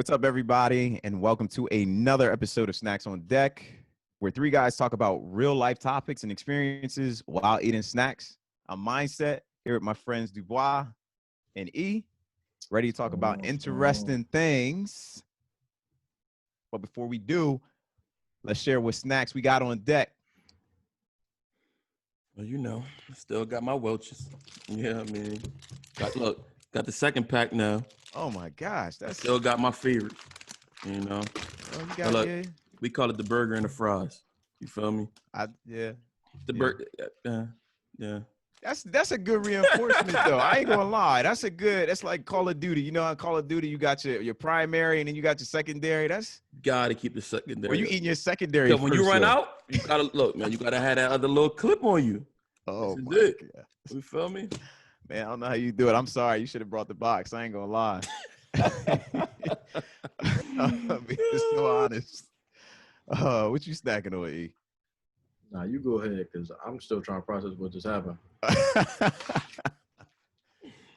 What's up, everybody, and welcome to another episode of Snacks on Deck, where three guys talk about real life topics and experiences while eating snacks. I'm Mindset here with my friends Dubois and E, ready to talk about interesting things. But before we do, let's share what snacks we got on deck. Well, still got my Welch's. Yeah, I mean, got the second pack now. Oh my gosh, that's Still got my favorite. You know, oh, you got, yeah. We call it the burger and the fries. You feel me? Yeah. The burger. Yeah. That's a good reinforcement though. I ain't gonna lie. That's like Call of Duty. You know, on Call of Duty, you got your primary and then you got your secondary. That's gotta keep the secondary. Where you eating your secondary? When you run out, you gotta look, man. You gotta have that other little clip on you. Oh my God. You feel me? Man, I don't know how you do it. I'm sorry. You should have brought the box. I ain't gonna lie. I'm being so honest. What you snacking on, E? Nah, you go ahead, because I'm still trying to process what just happened. All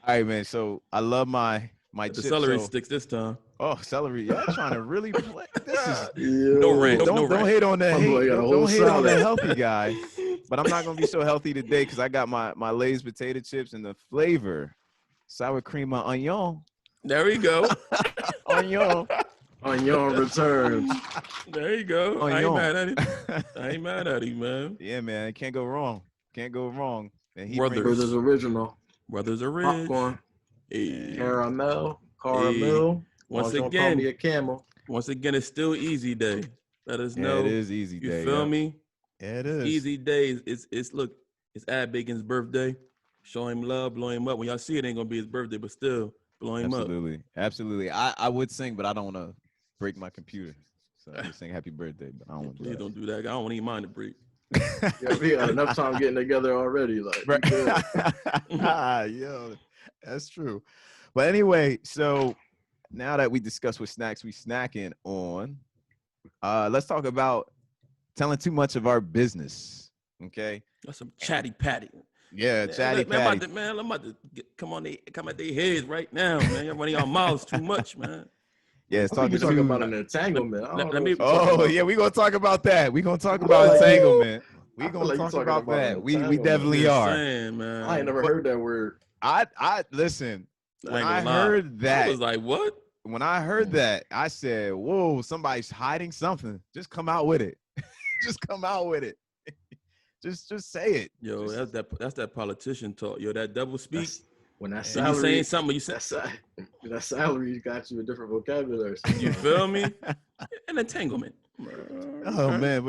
right, man. So I love my the chips, celery sticks this time. Oh, celery! Y'all trying to really play? This is no ranch. Don't hate on that. Don't hate on the healthy guy. But I'm not gonna be so healthy today because I got my Lay's potato chips and the flavor sour cream and onion. There we go. Onion returns. There you go. Onion. I ain't mad at him, man. Yeah, man. Can't go wrong. And he Brothers original. Brothers original. Popcorn. Hey. Caramel. Hey. Once again, me a camel. Once again, it's still easy day. Let us know. It is easy day. You feel me? Yeah, it is. Easy days. It's Ad Bacon's birthday. Show him love, blow him up. When y'all see it, ain't gonna be his birthday, but still blow him up. Absolutely. I would sing, but I don't want to break my computer. So I would sing happy birthday, but I don't want to do that. Don't do that. I don't want to eat mine to break. Yeah, we got enough time getting together already. Like, yo, that's true. But anyway, so now that we discussed what snacks we snacking on, let's talk about telling too much of our business. Okay, that's some chatty patty. Yeah, chatty patty. I'm about to come at their heads right now, man. You're running your mouths too much, man. Yeah, it's talking about an entanglement. We're gonna talk about that. We're gonna talk about entanglement. We're gonna talk about that. We definitely are. Saying, man. I ain't never heard that word. I listen. When I heard that, I was like, what? When I heard that, I said, whoa, somebody's hiding something. Just come out with it. Just come out with it. Just say it. Yo, that's that politician talk. Yo, that double speak. When that salary, you saying something, you say that salary got you a different vocabulary. You feel me? An entanglement. Oh man,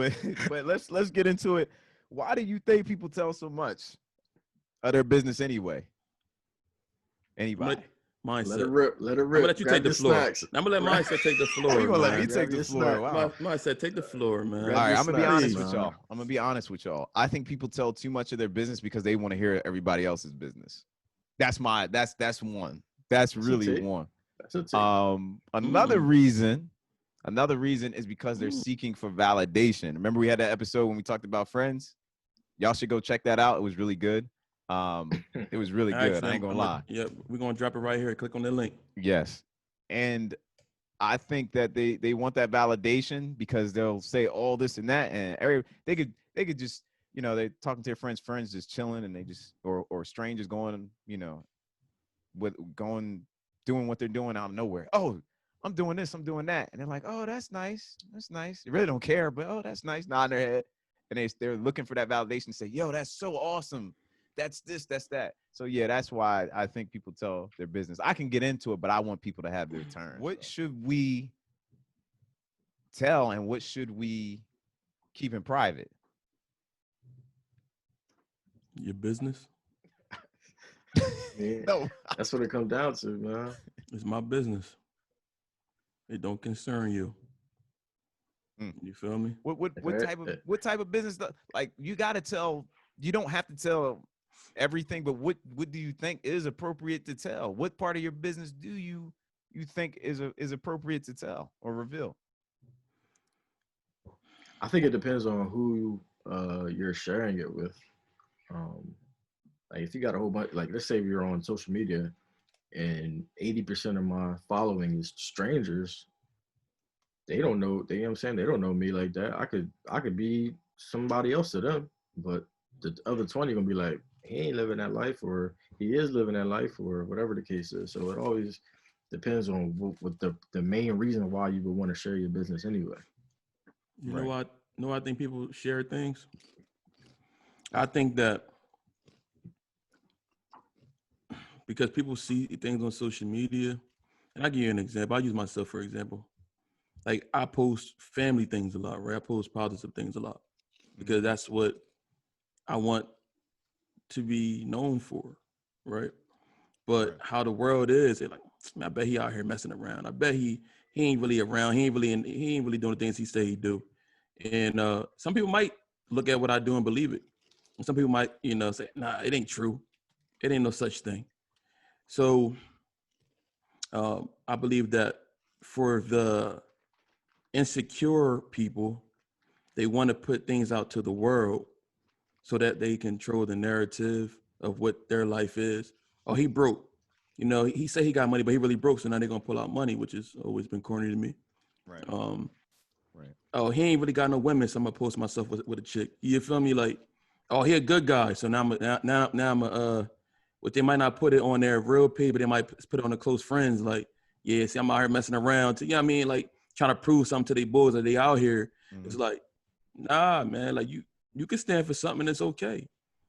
but let's get into it. Why do you think people tell so much of their business anyway? Anybody? Mindset. Let it rip. I'm gonna let you take the floor. I'm gonna let Mindset take the floor. You gonna let me take the floor? Wow. Mindset, take the floor, man. All right, I'm gonna be honest with y'all. I think people tell too much of their business because they want to hear everybody else's business. That's one. That's really one. Another reason is because they're seeking for validation. Remember we had that episode when we talked about friends? Y'all should go check that out. It was really good. It was really good. I ain't gonna lie. Yep, we're gonna drop it right here. Click on the link. Yes. And I think that they want that validation because they'll say all this and that, and they could just, they're talking to their friends just chilling, and they just or strangers going, doing what they're doing out of nowhere. Oh, I'm doing this, I'm doing that, and they're like, oh, that's nice. They really don't care, but oh, that's nice. Nod their head, and they're looking for that validation to say, yo, that's so awesome. That's this, that's that. So yeah, that's why I think people tell their business. I can get into it, but I want people to have their turn. What should we tell and what should we keep in private? Your business? Yeah, no. That's what it comes down to, man. It's my business. It don't concern you. You feel me? What type of business? Like, you got to tell. You don't have to tell everything, but what do you think is appropriate to tell? What part of your business do you think is appropriate to tell or reveal? I think it depends on who you're sharing it with. Like if you got a whole bunch, like let's say you're on social media and 80% of my following is strangers. They don't know, they, you know what I'm saying? They don't know me like that. I could be somebody else to them, but the other 20 gonna be like, he ain't living that life, or he is living that life, or whatever the case is. So it always depends on what the main reason why you would want to share your business anyway. You Right. know what I think people share things? I think that because people see things on social media, and I'll give you an example. I'll use myself for example. Like I post family things a lot, right? I post positive things a lot because that's what I want to be known for, right? But Right. how the world is, they're like, man, I bet he out here messing around. I bet he ain't really around. He ain't really doing the things he say he do. And some people might look at what I do and believe it. And some people might, say, nah, it ain't true. It ain't no such thing. So I believe that for the insecure people, they want to put things out to the world so that they control the narrative of what their life is. Oh, he broke. He said he got money, but he really broke. So now they're gonna pull out money, which has always been corny to me. Right. Right. Oh, he ain't really got no women, so I'm gonna post myself with a chick. You feel me? Like, oh, he a good guy, so now I'm a but they might not put it on their real page, but they might put it on the close friends. Like, yeah, see, I'm out here messing around. You know what I mean? Like trying to prove something to their boys that they out here. It's like, nah, man. Like you can stand for something and it's okay.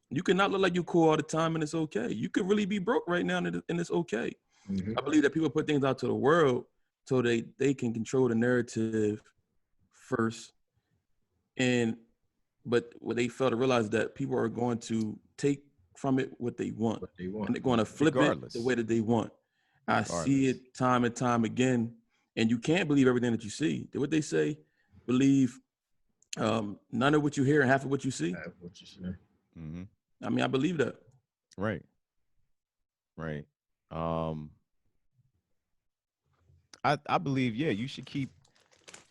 You cannot look like you cool all the time and it's okay. You could really be broke right now and it's okay. Mm-hmm. I believe that people put things out to the world so they can control the narrative first. But what they fail to realize that people are going to take from it what they want. What they want. And they're going to flip Regardless. it the way that they want. I see it time and time again. And you can't believe everything that you see. What they say, believe none of what you hear and half of what you see. Half what you say. Mm-hmm. I mean, I believe that. Right. Right. I believe, yeah, you should keep.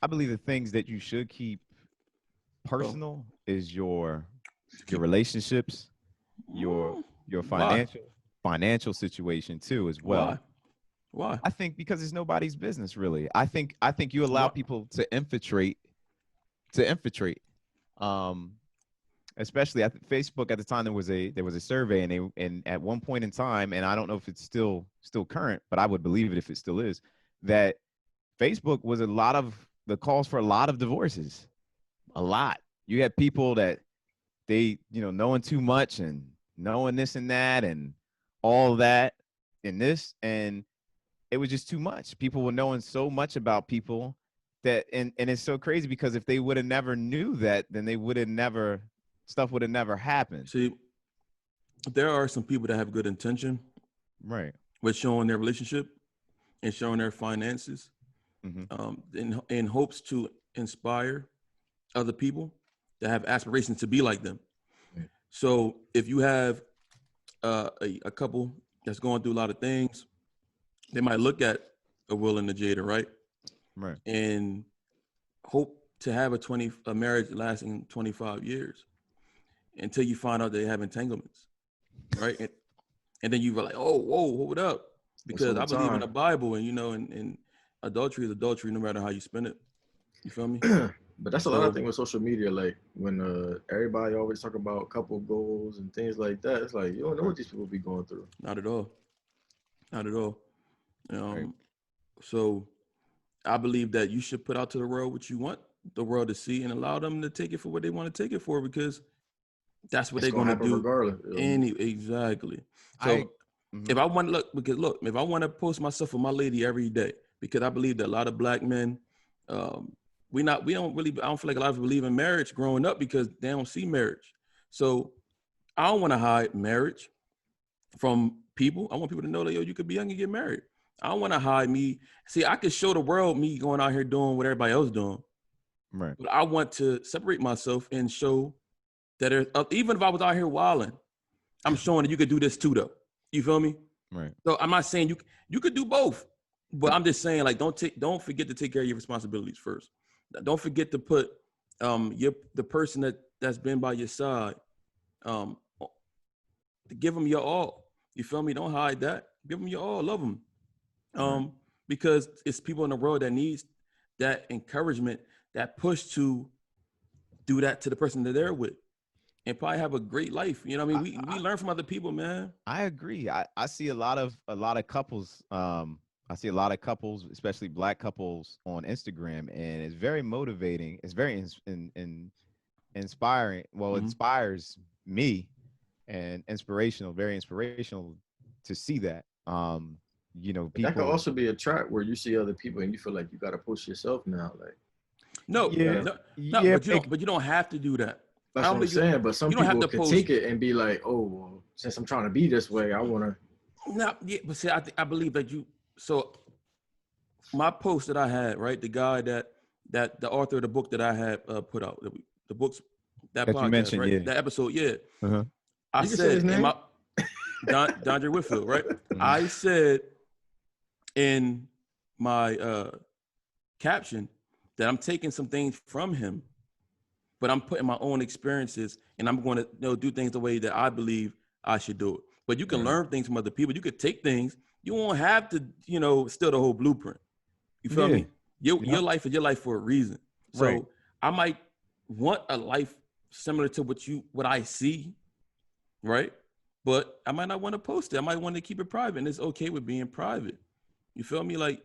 I believe the things that you should keep personal is your relationships, your Why? financial situation too as well. Why? I think because it's nobody's business really. I think you allow people to infiltrate. Um, especially at Facebook at the time there was a survey and at one point in time, and I don't know if it's still current, but I would believe it if it still is, that Facebook was a lot of the calls for a lot of divorces. A lot. You had people that they, knowing too much and knowing this and that and all that and this, and it was just too much. People were knowing so much about people that, and it's so crazy because if they would have never knew that, then they would have never, stuff would have never happened. See, there are some people that have good intention, right, with showing their relationship and showing their finances, in hopes to inspire other people that have aspirations to be like them. Right. So if you have a couple that's going through a lot of things, they might look at a Will and a Jada, right? Right. And hope to have a marriage lasting 25 years until you find out they have entanglements, right? And then you were like, oh, whoa, hold up. Because I believe in the Bible and, and adultery is adultery no matter how you spin it. You feel me? But that's a lot of things with social media. Like when everybody always talk about couple goals and things like that, it's like you don't know what these people be going through. Not at all. Not at all. Right. So I believe that you should put out to the world what you want the world to see and allow them to take it for what they want to take it for, because that's what they're going to do. Regardless. Exactly. So if I want to if I want to post myself with my lady every day, because I believe that a lot of black men, I don't feel like a lot of people believe in marriage growing up because they don't see marriage. So I don't want to hide marriage from people. I want people to know that, yo, you could be young and get married. I don't want to hide me. See, I could show the world me going out here doing what everybody else doing. Right. But I want to separate myself and show that even if I was out here wilding, I'm showing that you could do this too, though. You feel me? Right. So I'm not saying you could do both, but I'm just saying, like, don't forget to take care of your responsibilities first. Don't forget to put the person that's been by your side, to give them your all. You feel me? Don't hide that. Give them your all. Love them. Because it's people in the world that needs that encouragement, that push to do that to the person that they're with, and probably have a great life. You know what I mean? We learn from other people, man. I agree. I see a lot of couples. I see a lot of couples, especially black couples, on Instagram, and it's very motivating. It's very inspiring. Well, it inspires me, and inspirational, very inspirational to see that. You know, But that could people. also be a trap where you see other people and you feel like you got to push yourself now. Like, No, Yeah, no, but you don't have to do that. that's what I'm saying. But some you don't have people to could post. take it and be like, oh, well, since I'm trying to be this way, I want to. No, yeah, but see, I believe that you. So my post that I had, right, the guy that the author of the book that I had put out, the books that That you podcast, mentioned, right, yeah. that episode, yeah. Uh-huh. I You can say his said in name. my Dondre Whitfield, right? I said in my caption that I'm taking some things from him, but I'm putting my own experiences, and I'm going to do things the way that I believe I should do it. But you can learn things from other people. You could take things. You won't have to, steal the whole blueprint. You feel me? Your life is your life for a reason. So I might want a life similar to what I see, right? But I might not want to post it. I might want to keep it private, and it's okay with being private. You feel me? Like,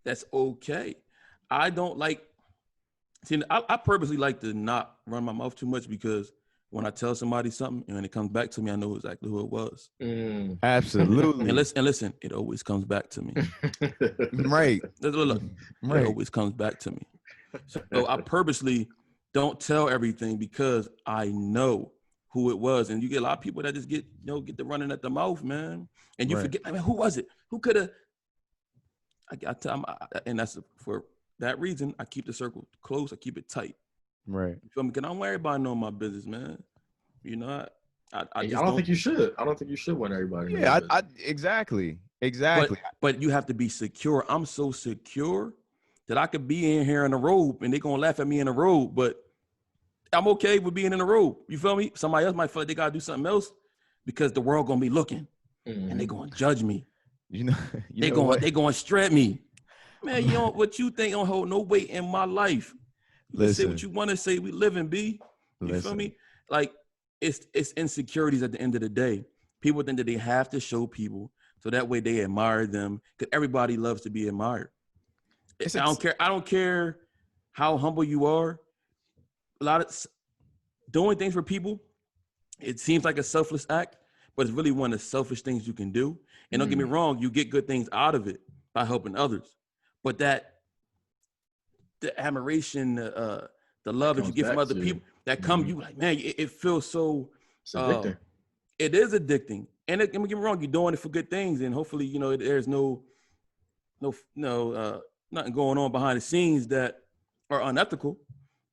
that's okay. I don't like. See, I purposely like to not run my mouth too much, because when I tell somebody something and when it comes back to me, I know exactly who it was. Absolutely. And listen, it always comes back to me. Right. Look, Right. it always comes back to me. So I purposely don't tell everything, because I know who it was. And you get a lot of people that just get the running at the mouth, man. And you forget, I mean, who was it? Who could have? And that's for that reason, I keep the circle close. I keep it tight. Right. You feel me? Because I don't worry about knowing my business, man. I just don't think you should. I don't think you should want everybody. To Yeah, know exactly. But you have to be secure. I'm so secure that I could be in here in a robe and they're going to laugh at me in a robe, but I'm okay with being in a robe. You feel me? Somebody else might feel like they got to do something else because the world going to be looking and they're going to judge me. They're going to strap me. Man, what you think don't hold no weight in my life. You can say what you want to say. We live and be. You feel me? Like, it's insecurities at the end of the day. People think that they have to show people so that way they admire them, because everybody loves to be admired. I don't care how humble you are. A lot of doing things for people, it seems like a selfless act, but it's really one of the selfish things you can do. And don't get me wrong, you get good things out of it by helping others. But the admiration, the love that you get from other people, that come, you like, man, it feels so. It's addicting. It is addicting, and don't get me wrong, you're doing it for good things, and hopefully, there's no nothing going on behind the scenes that are unethical,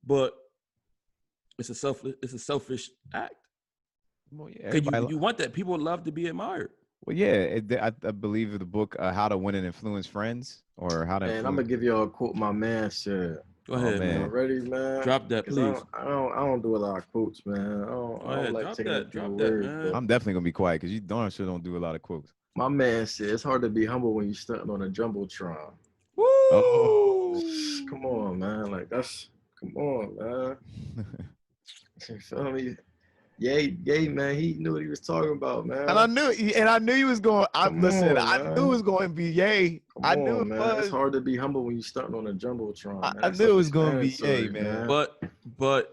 but it's a selfish act. Well, yeah, because you want that. People love to be admired. Well, yeah, I believe the book How to Win and Influence Friends, or how to. And I'm gonna give y'all a quote my man said. Go ahead, man. Y'all ready, man? Drop that, please. I don't do a lot of quotes, man. I don't like taking drop words, that, man. I'm definitely gonna be quiet because you darn sure don't do a lot of quotes. My man said it's hard to be humble when you're stunting on a jumbotron. Woo! Oh. Come on, man. Like come on, man. You feel me? Yay, man. He knew what he was talking about, man. And I knew he was going. I knew it was going to be Yay. I knew it was. It's hard to be humble when you're stunting on a jumbotron. I knew it was going to be Yay, man. But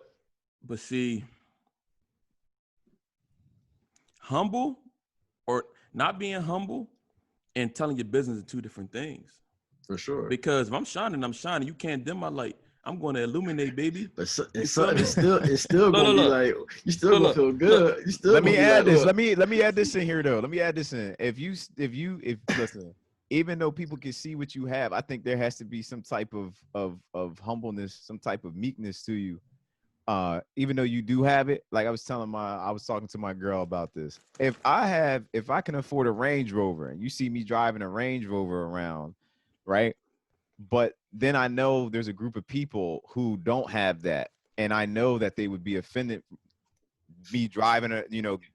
see, humble or not being humble and telling your business are two different things. For sure. Because if I'm shining. You can't dim my light. I'm going to illuminate, baby. But it's still gonna be like you still gonna feel good. You still. Let me add this. Let me add this in here though. Let me add this in. If listen, even though people can see what you have, I think there has to be some type of humbleness, some type of meekness to you. Even though you do have it, like I was talking to my girl about this. If I can afford a Range Rover and you see me driving a Range Rover around, right? But then I know there's a group of people who don't have that. And I know that they would be offended me driving,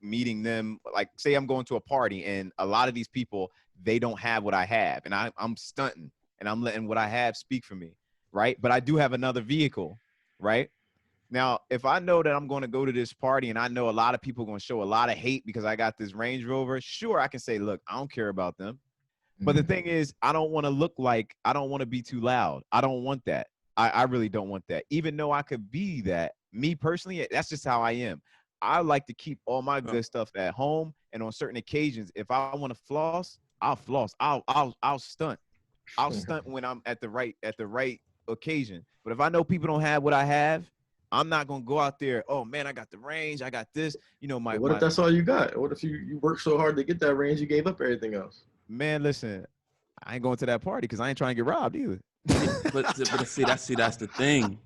meeting them. Like, say I'm going to a party and a lot of these people they don't have what I have, and I'm stunting and I'm letting what I have speak for me, right? But I do have another vehicle, right? Now, if I know that I'm going to go to this party and I know a lot of people are going to show a lot of hate because I got this Range Rover, sure, I can say, look, I don't care about them. But the thing is, I don't want to look like, I don't want to be too loud. I don't want that. I really don't want that. Even though I could be that, me personally, that's just how I am. I like to keep all my good stuff at home, and on certain occasions, if I want to floss, I'll floss. I'll stunt. I'll stunt when I'm at the right occasion. But if I know people don't have what I have, I'm not gonna go out there. Oh man, I got the range. I got this. You know, What if that's all you got? What if you worked so hard to get that range, you gave up everything else? Man, listen, I ain't going to that party because I ain't trying to get robbed either. but see, that's the thing.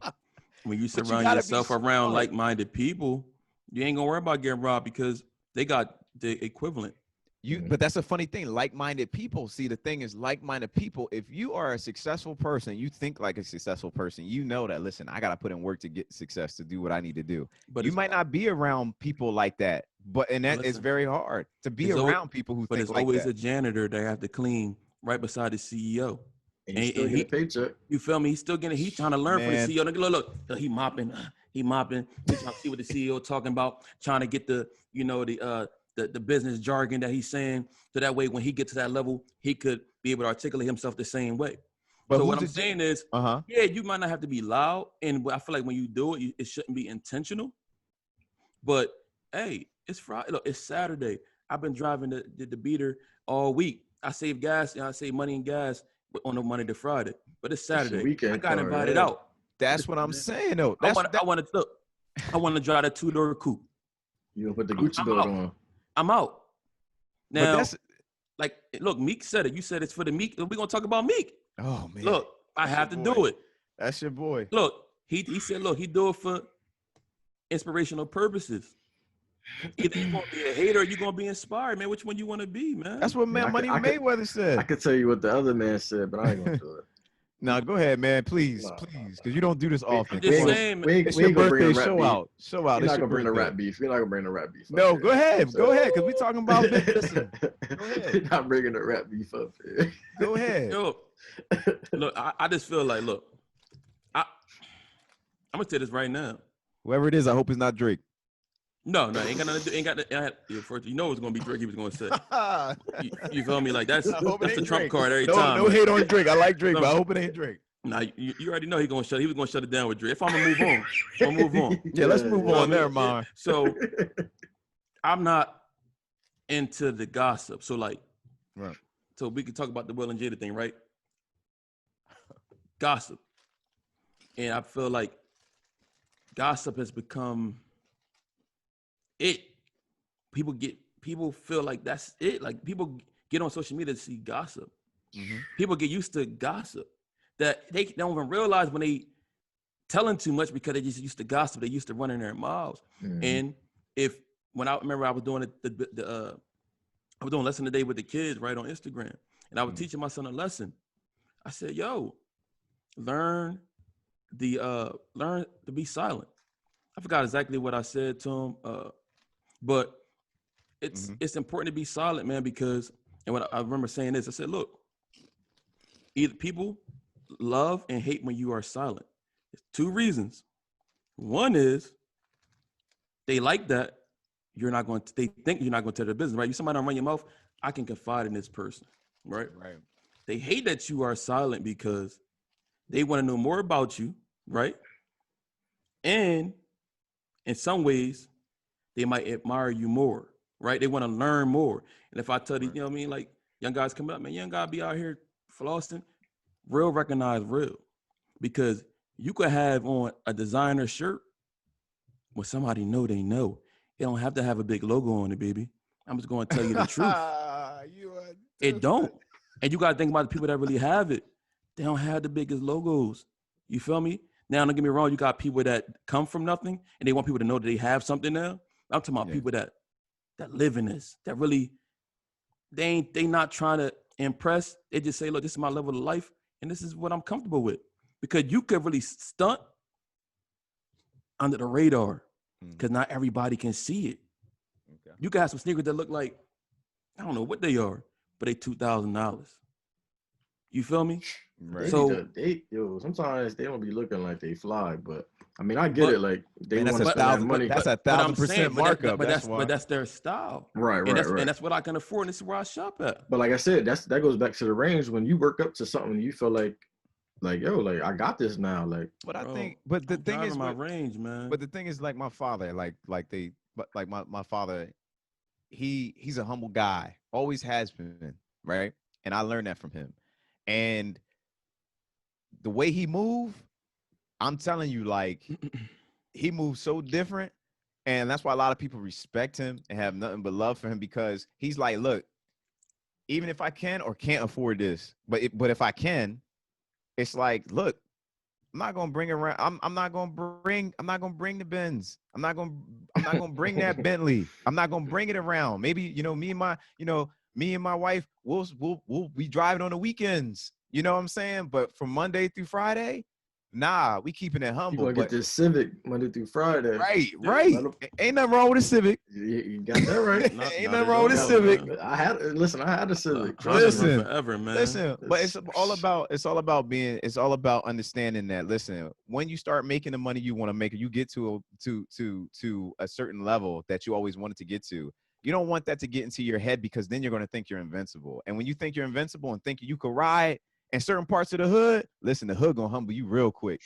When you surround yourself around like-minded people, you ain't gonna worry about getting robbed because they got the equivalent. But that's a funny thing. Like-minded people. See, the thing is, like-minded people, if you are a successful person, you think like a successful person, you know that, listen, I got to put in work to get success, to do what I need to do. But you might not be around people like that. And that is very hard to be around people who think like that. But there's always a janitor they have to clean right beside the CEO. And he's still getting a paycheck. You feel me? He's trying to learn from the CEO. Look, he mopping. He's trying to see what the CEO talking about, trying to get the business jargon that he's saying, so that way when he gets to that level, he could be able to articulate himself the same way. But so what I'm saying is, yeah, you might not have to be loud, and I feel like when you do it, it shouldn't be intentional. But hey, it's Friday. Look, it's Saturday. I've been driving the beater all week. I save gas, I save money and gas on the Monday to Friday. But it's Saturday. I got invited out. That's what I'm saying, though. I want to drive that 2-door coupe. You gonna put the Gucci belt on? I'm out. Now, like, look, Meek said it. You said it's for the Meek. We're gonna talk about Meek. Oh man. Look, I have to do it. That's your boy. Look, he said, look, he do it for inspirational purposes. Either you're gonna be a hater or you're gonna be inspired, man. Which one you want to be, man? That's what Money Mayweather said. I could tell you what the other man said, but I ain't gonna do it. Now go ahead, man. Please, because you don't do this often. I'm just saying, man. It's your birthday. Show out. We're not gonna bring the rap beef. We're not gonna bring the rap beef. No, go ahead, because we're talking about business. Go ahead. We're not bringing the rap beef up here. Go ahead. Yo, look, I just feel like, look, I'm gonna say this right now. Whoever it is, I hope it's not Drake. No, ain't got nothing to do. Ain't got the, first, you know it's gonna be Drake. He was gonna say. You feel me? Like that's the Trump Drake. card every time. No hate on Drake. I like Drake, but I hope it ain't Drake. Nah, you already know he was gonna shut it down with Drake. If I'm gonna move on, I'm gonna move on. Yeah, let's move on. Never mind. So I'm not into the gossip. So like, right. So we can talk about the Will and Jada thing, right? Gossip, and I feel like gossip has become it. People feel like that's it. Like people get on social media to see gossip. Mm-hmm. People get used to gossip that they don't even realize when they telling too much because they just used to gossip. They used to running their mouths. Mm-hmm. And when I remember I was doing I was doing lesson today with the kids right on Instagram, and I was teaching my son a lesson. I said, "Yo, learn to be silent." I forgot exactly what I said to him, but it's important to be silent, man, because, and when I remember saying this, I said, look, either people love and hate when you are silent. It's 2 reasons. One is they like that they think you're not going to tell their business, right? You somebody don't run your mouth, I can confide in this person, right? Right. They hate that you are silent because they want to know more about you, right? And in some ways, they might admire you more, right? They want to learn more. And if I tell you, you know what I mean? Like young guys come up, man, young guy be out here flossing, real recognize real. Because you could have on a designer shirt when somebody know they know. It don't have to have a big logo on it, baby. I'm just going to tell you the truth. It don't. And you got to think about the people that really have it. They don't have the biggest logos. You feel me? Now, don't get me wrong. You got people that come from nothing and they want people to know that they have something now. I'm talking about people that live in this, that really, they not trying to impress. They just say, look, this is my level of life and this is what I'm comfortable with. Because you could really stunt under the radar because not everybody can see it. Okay. You can have some sneakers that look like, I don't know what they are, but they $2,000. You feel me? Right. They So- need to, sometimes they don't be looking like they fly, but I mean, I get But- it. Like they Man, that's want a to spend that thousand. money. That's a But I'm 1,000% saying, markup. but That's why. that's their style, Right, and right, that's right. and that's what I can afford. And this is where I shop at. But like I said, that goes back to the range when you work up to something, you feel like yo, like I got this now. Like, But I Bro, think. But the I'm thing driving is, my range, man. but the thing is, like my father, like my father, he's a humble guy. Always has been, right? And I learned that from him. And the way he moved, I'm telling you, like he moves so different. And that's why a lot of people respect him and have nothing but love for him because he's like, look, even if I can or can't afford this, but if I can, it's like, look, I'm not gonna bring around. I'm not gonna bring the Benz. I'm not gonna bring that Bentley. I'm not gonna bring it around. Maybe me and my wife we'll be driving on the weekends. You know what I'm saying? But from Monday through Friday, nah, we keeping it you humble. gonna get this Civic Monday through Friday. Right. Let 'em- Ain't nothing wrong with a Civic. You got that right. Not- Ain't not nothing at wrong with a all, Civic. man. I had a Civic. Honda run Listen. forever, man. Listen, but it's It's- all about understanding that. Listen, when you start making the money you want to make, you get to a certain level that you always wanted to get to. You don't want that to get into your head because then you're going to think you're invincible. And when you think you're invincible and think you could ride in certain parts of the hood, listen, the hood gonna humble you real quick.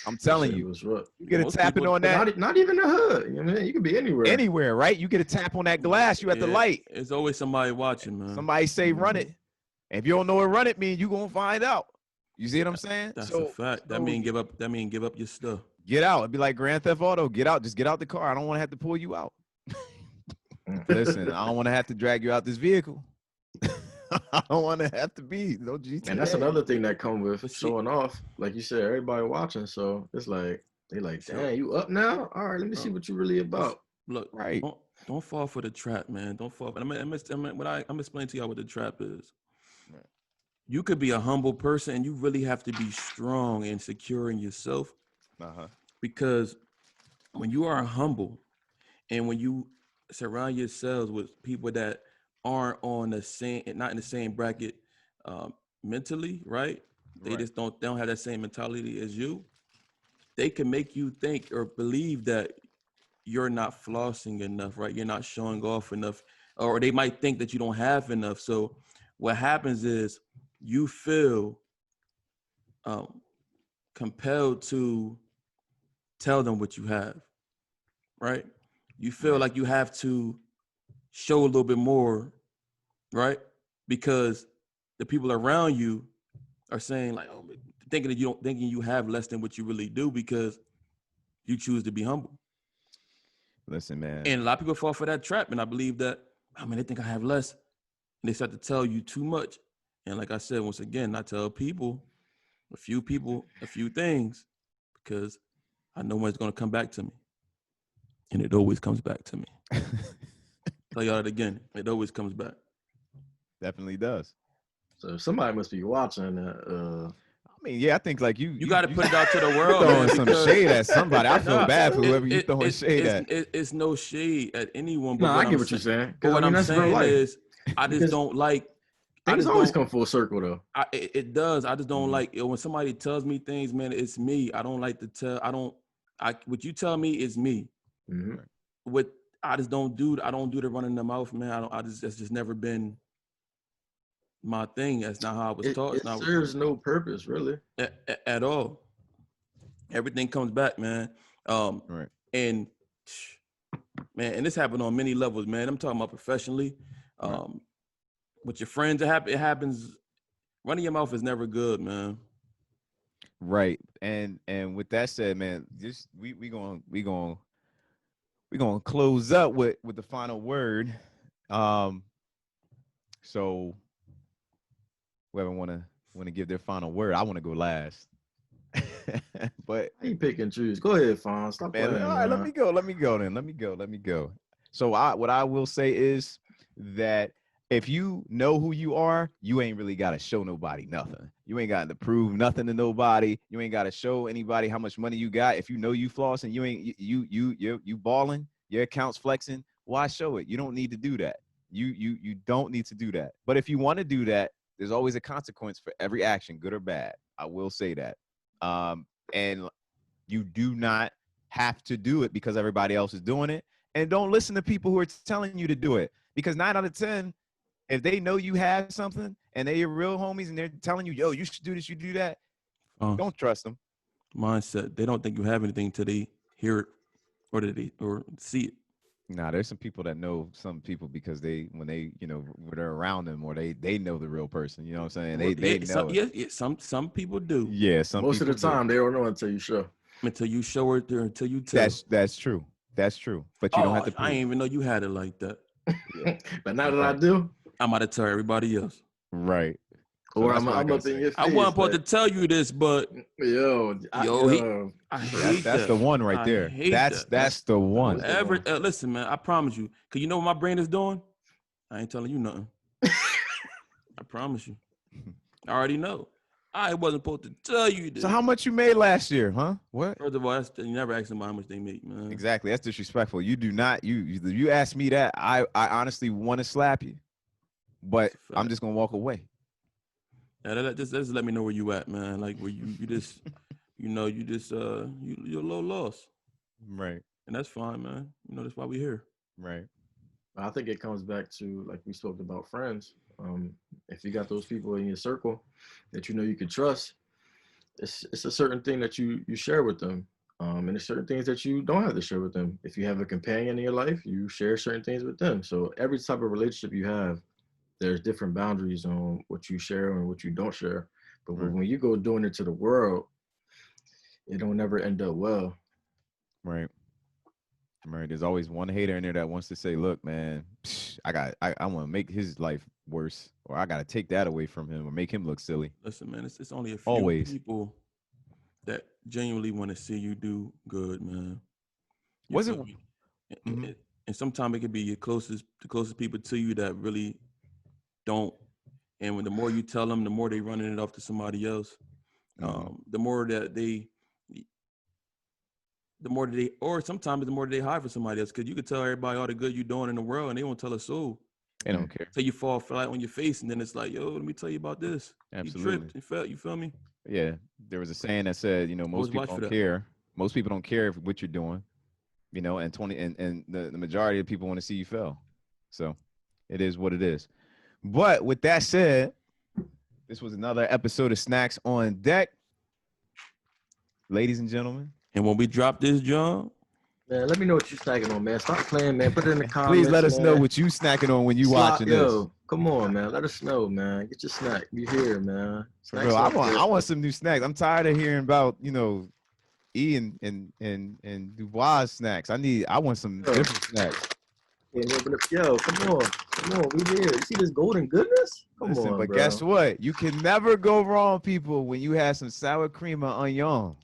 I'm telling you. You get a Most tapping people- on that Not even the hood. You know what I mean? You could be anywhere. anywhere, right? You get a tap on that glass, you at the Yeah, light. There's always somebody watching, man. Somebody say run it. And if you don't know what run it mean, you gonna find out. You see what I'm saying? That's a fact. That mean give up your stuff. Get out. It'd be like Grand Theft Auto. Get out. Just get out the car. I don't want to have to pull you out. Listen, I don't want to have to drag you out this vehicle. I don't want to have to be no GTA. And that's another thing that come with But see- showing off. Like you said, everybody watching. So it's like they like, damn, you up now? All right, let me see what you really about. Look, Right. Don't fall for the trap, man. Don't fall. I'm explaining to y'all what the trap is. Right. You could be a humble person, and you really have to be strong and secure in yourself. Because when you are humble, and when you surround yourselves with people that aren't on the same, not in the same bracket mentally, right? They Right. just they don't have that same mentality as you. They can make you think or believe that you're not flossing enough, right? You're not showing off enough, or they might think that you don't have enough. So what happens is you feel compelled to tell them what you have, right? You feel like you have to show a little bit more, right? Because the people around you are saying like, oh, thinking you have less than what you really do because you choose to be humble. Listen, man. And a lot of people fall for that trap. And I believe that, they think I have less. And they start to tell you too much. And like I said, once again, I tell a few things because I know when it's going to come back to me. And it always comes back to me. Tell y'all that again. It always comes back. Definitely does. So somebody must be watching. I mean, yeah, I think like you You got to put it out to the world, throwing man, some because- shade at somebody. I feel Nah, bad for whoever you throwing shade at. It's no shade at anyone. No, I get I'm what you're saying. But what I'm that's real saying life. is, I just Because don't like. Things always come full circle, though. It does. I just don't like when somebody tells me things, man. It's me. I don't like to tell. What you tell me is me. Mm-hmm. What I just don't do. I don't do the running the mouth, man. That's just never been my thing. That's not how I was taught. It serves no purpose, really. At all. Everything comes back, man. Right. And man, and this happened on many levels, man. I'm talking about professionally. With your friends, it happens. Running your mouth is never good, man. Right. And with that said, man, just we gonna close up with the final word. So whoever wanna give their final word, I want to go last. But How you pick and choose? Go ahead, Fawn. Stop man, playing. all right, let me go. So what I will say is that if you know who you are, you ain't really got to show nobody nothing. You ain't got to prove nothing to nobody. You ain't got to show anybody how much money you got. If you know you floss and you balling, your account's flexing, why show it? You don't need to do that. You don't need to do that. But if you want to do that, there's always a consequence for every action, good or bad. I will say that. And you do not have to do it because everybody else is doing it. And don't listen to people who are telling you to do it. Because 9 out of 10, if they know you have something and they're your real homies and they're telling you, yo, you should do this, you do that, don't trust them. Mindset. They don't think you have anything until they hear it or see it. Nah, there's some people that know some people because when they're around them or they know the real person. You know what I'm saying? They know. Some people do. Yeah, most of the time they don't know until you show. Until you show it there, until you tell. That's true. That's true. But you don't have to prove. I didn't even know you had it like that. Yeah. But now that I do, I'm about to tell everybody else. Right. Or I'm up in your face. I wasn't supposed to tell you this, but I hate that's the one right there. That's the one. Listen, man, I promise you. Cause you know what my brain is doing? I ain't telling you nothing. I promise you. I already know. I wasn't supposed to tell you this. So how much you made last year, huh? What? First of all, you never ask them how much they make, man. Exactly. That's disrespectful. You do not. You ask me that. I honestly want to slap you, but I'm just gonna walk away. Yeah, just let me know where you at, man. Like where you just, you're a little lost. Right. And that's fine, man. That's why we're here. Right. I think it comes back to, like we spoke about, friends. If you got those people in your circle that you can trust, it's a certain thing that you share with them. And there's certain things that you don't have to share with them. If you have a companion in your life, you share certain things with them. So every type of relationship you have, there's different boundaries on what you share and what you don't share. But when you go doing it to the world, it don't never end up well. Right. There's always one hater in there that wants to say, look, man, I want to make his life worse, or I got to take that away from him or make him look silly. Listen, man, it's only a few people that genuinely want to see you do good, man. And sometimes it could be the closest people to you that really don't. And when the more you tell them, the more they running it off to somebody else. The more sometimes the more they hide for somebody else, because you could tell everybody all the good you're doing in the world and they won't tell a soul. They don't care. So you fall flat on your face and then it's like, yo, let me tell you about this. Absolutely. You tripped. You feel me? Yeah. There was a saying that said, most people don't care. Most people don't care what you're doing, and the majority of people want to see you fail. So it is what it is. But with that said, this was another episode of Snacks on Deck. Ladies and gentlemen. And when we drop this, John, man, let me know what you're snacking on, man. Stop playing, man. Put it in the comments. Please let us know what you snacking on when you watching this. Come on, man. Let us know, man. Get your snack. You here, man. Bro, I want some new snacks. I'm tired of hearing about, E and Dubois snacks. I want some different snacks. Yo, come on. We here. You see this golden goodness? Come on, but bro. Guess what? You can never go wrong, people, when you have some sour cream or onion. All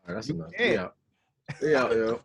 right, that's enough. Yeah, yo.